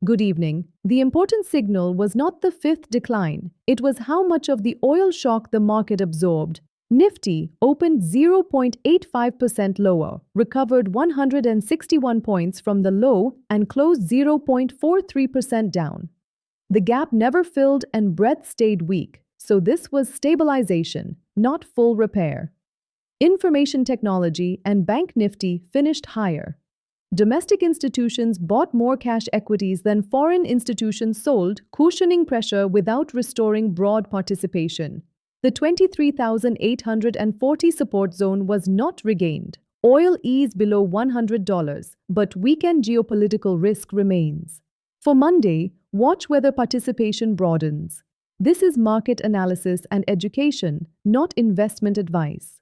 Good evening. The important signal was not the fifth decline, it was how much of the oil shock the market absorbed. Nifty opened 0.85% lower, recovered 161 points from the low, and closed 0.43% down. The gap never filled and breadth stayed weak, so this was stabilization, not full repair. Information technology and bank Nifty finished higher. Domestic institutions bought more cash equities than foreign institutions sold, cushioning pressure without restoring broad participation. The 23,840 support zone was not regained. Oil eased below $100, but weekend geopolitical risk remains. For Monday, watch whether participation broadens. This is market analysis and education, not investment advice.